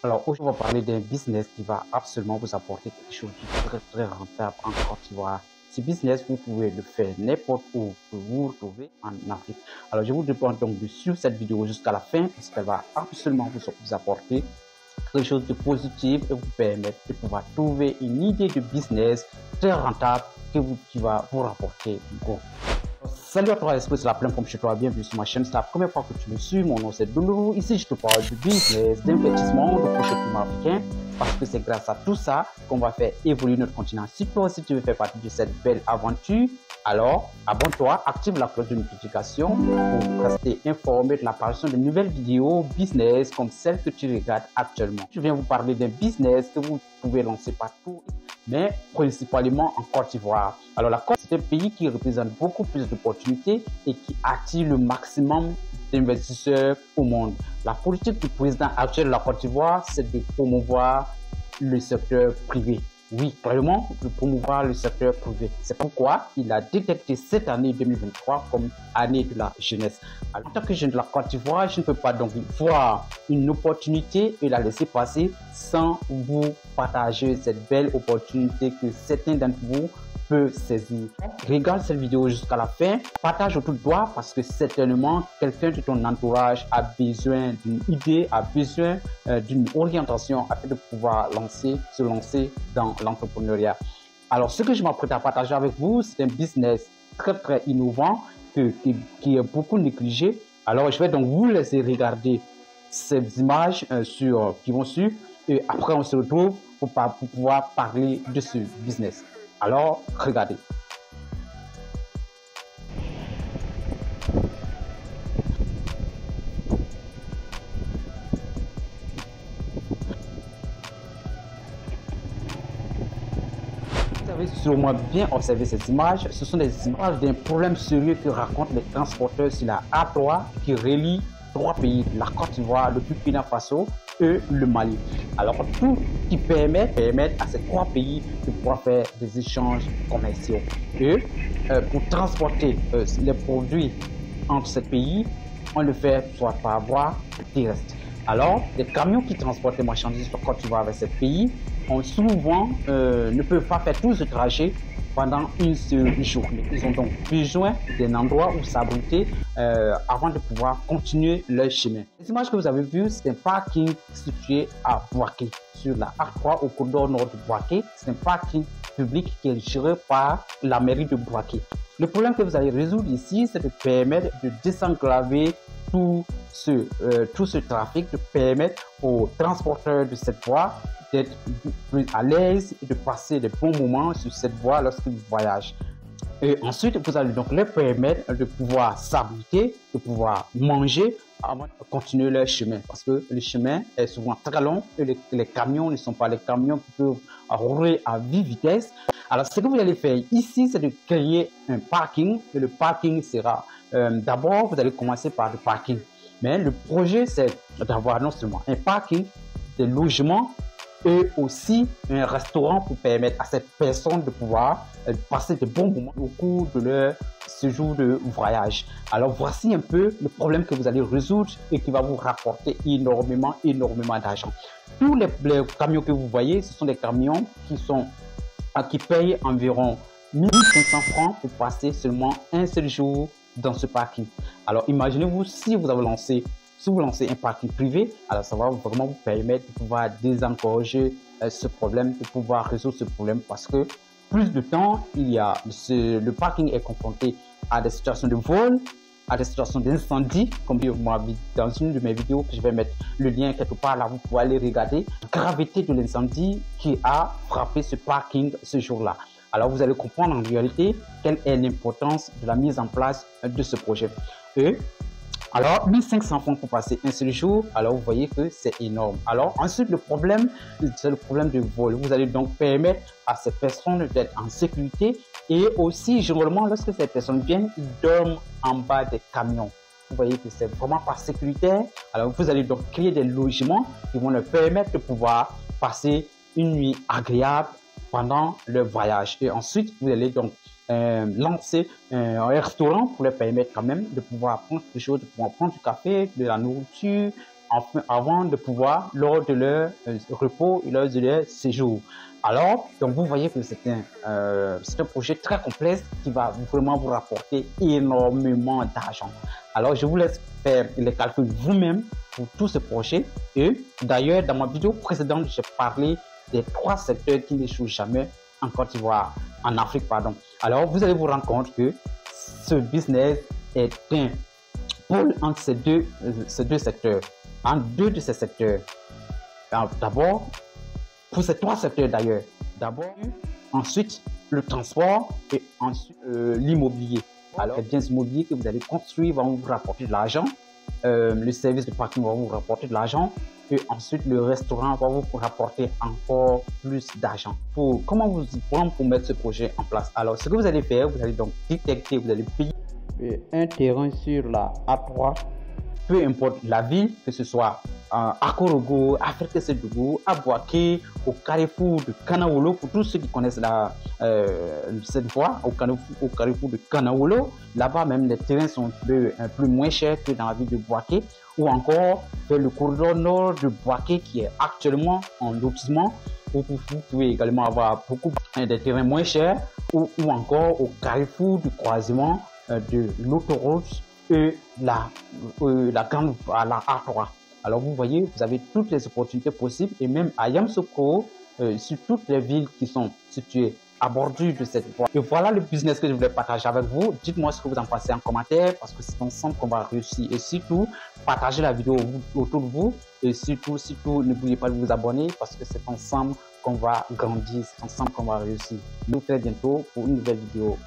Alors aujourd'hui, on va parler d'un business qui va absolument vous apporter quelque chose de très rentable en Côte d'Ivoire. Ce business, vous pouvez le faire n'importe où que vous vous retrouvez en Afrique. Alors je vous demande donc de suivre cette vidéo jusqu'à la fin parce qu'elle va absolument vous apporter quelque chose de positif et vous permettre de pouvoir trouver une idée de business très rentable qui va vous rapporter gros. Salut à toi, est-ce que c'est la pleine comme chez toi? Bienvenue sur ma chaîne. C'est la première fois que tu me suis. Mon nom c'est Doulou. Ici, je te parle de business, d'investissement, de projet africain. Parce que c'est grâce à tout ça qu'on va faire évoluer notre continent. Si toi aussi tu veux faire partie de cette belle aventure, alors abonne-toi, active la cloche de notification pour rester informé de l'apparition de nouvelles vidéos business comme celle que tu regardes actuellement. Je viens vous parler d'un business que vous pouvez lancer partout, mais principalement en Côte d'Ivoire. Alors la Côte, c'est un pays qui représente beaucoup plus d'opportunités et qui attire le maximum d'investisseurs au monde. La politique du président actuel de la Côte d'Ivoire, c'est de promouvoir le secteur privé. Oui, clairement, de promouvoir le secteur privé. C'est pourquoi il a détecté cette année 2023 comme année de la jeunesse. Alors, en tant que jeune de la Côte d'Ivoire, je ne peux pas donc voir une opportunité et la laisser passer sans vous partager cette belle opportunité que certains d'entre vous peuvent saisir. Regarde cette vidéo jusqu'à la fin, partage autour de toi parce que certainement quelqu'un de ton entourage a besoin d'une idée, a besoin d'une orientation afin de pouvoir se lancer dans l'entrepreneuriat. Alors ce que je m'apprête à partager avec vous, c'est un business très innovant qui est beaucoup négligé. Alors je vais donc vous laisser regarder ces images qui vont suivre et après on se retrouve pour pouvoir parler de ce business. Alors, regardez. Vous avez sûrement bien observé ces images. Ce sont des images d'un problème sérieux que racontent les transporteurs sur la A3 qui relie trois pays, la Côte d'Ivoire, le Burkina Faso et le Mali. Alors, tout qui permet à ces trois pays de pouvoir faire des échanges commerciaux. Et pour transporter les produits entre ces pays, on le fait soit par voie terrestre. Alors, les camions qui transportent les marchandises sur Côte d'Ivoire avec ces pays ont souvent ne peuvent pas faire tout ce trajet pendant une seule journée. Ils ont donc besoin d'un endroit où s'abriter avant de pouvoir continuer leur chemin. Les images que vous avez vues, c'est un parking situé à Bouaké, sur la A3 au corridor nord de Bouaké. C'est un parking public qui est géré par la mairie de Bouaké. Le problème que vous allez résoudre ici, c'est de permettre de désenclaver tout ce trafic, de permettre aux transporteurs de cette voie d'être plus à l'aise et de passer des bons moments sur cette voie lorsqu'ils voyagent. Et ensuite, vous allez donc leur permettre de pouvoir s'abriter, de pouvoir manger avant de continuer leur chemin. Parce que le chemin est souvent très long et les camions ne sont pas les camions qui peuvent rouler à vive vitesse. Alors, ce que vous allez faire ici, c'est de créer un parking. Et le parking sera, d'abord, vous allez commencer par le parking. Mais le projet, c'est d'avoir non seulement un parking, des logements, et aussi un restaurant pour permettre à cette personne de pouvoir passer de bons moments au cours de leur séjour de voyage. Alors voici un peu le problème que vous allez résoudre et qui va vous rapporter énormément d'argent. Tous les camions que vous voyez, ce sont des camions qui payent environ 1500 francs pour passer seulement un seul jour dans ce parking. Alors imaginez-vous si vous lancez un parking privé, alors ça va vraiment vous permettre de pouvoir désengorger ce problème, de pouvoir résoudre ce problème parce que plus de temps, le parking est confronté à des situations de vol, à des situations d'incendie, comme dans une de mes vidéos que je vais mettre le lien quelque part là, vous pouvez aller regarder la gravité de l'incendie qui a frappé ce parking ce jour-là. Alors vous allez comprendre en réalité quelle est l'importance de la mise en place de ce projet. Alors, 1500 francs pour passer un seul jour, alors vous voyez que c'est énorme. Alors, ensuite, le problème, c'est le problème de vol. Vous allez donc permettre à ces personnes d'être en sécurité et aussi, généralement, lorsque ces personnes viennent, ils dorment en bas des camions. Vous voyez que c'est vraiment pas sécuritaire. Alors, vous allez donc créer des logements qui vont leur permettre de pouvoir passer une nuit agréable pendant leur voyage. Et ensuite, vous allez donc lancer un restaurant pour leur permettre quand même de pouvoir prendre des choses, de pouvoir prendre du café, de la nourriture, avant de pouvoir, lors de leur repos et lors de leur séjour. Alors, donc vous voyez que c'est un projet très complexe qui va vraiment vous rapporter énormément d'argent. Alors, je vous laisse faire les calculs vous-même pour tout ce projet. Et d'ailleurs, dans ma vidéo précédente, j'ai parlé des 3 secteurs qui n'échouent jamais en Côte d'Ivoire, en Afrique, pardon. Alors, vous allez vous rendre compte que ce business est un pôle entre ces deux secteurs, en 2 de ces secteurs. D'abord, pour ces 3 secteurs d'ailleurs, ensuite le transport et ensuite l'immobilier. Alors, les biens immobiliers que vous allez construire vont vous rapporter de l'argent, le service de parking va vous rapporter de l'argent, et ensuite le restaurant va vous rapporter encore plus d'argent. Comment vous y prendre pour mettre ce projet en place? Alors, ce que vous allez faire, vous allez donc détecter, vous allez payer un terrain sur la A3, peu importe la ville, que ce soit à Korogo, à Ferkessédougou, à Bouaké, au carrefour de Kanaolo, pour tous ceux qui connaissent cette voie, au carrefour de Kanaolo, là-bas même les terrains sont un peu moins chers que dans la ville de Bouaké, ou encore vers le corridor nord de Bouaké qui est actuellement en lotissement, où vous pouvez également avoir beaucoup de terrains moins chers, ou encore au carrefour du croisement de l'autoroute et la A3. Alors vous voyez, vous avez toutes les opportunités possibles, et même à Yamoussoukro, sur toutes les villes qui sont situées à bordure de cette voie. Et voilà le business que je voulais partager avec vous. Dites-moi ce que vous en pensez en commentaire, parce que c'est ensemble qu'on va réussir. Et surtout, partagez la vidéo autour de vous. Et surtout, n'oubliez pas de vous abonner, parce que c'est ensemble qu'on va grandir, c'est ensemble qu'on va réussir. Nous, très bientôt pour une nouvelle vidéo.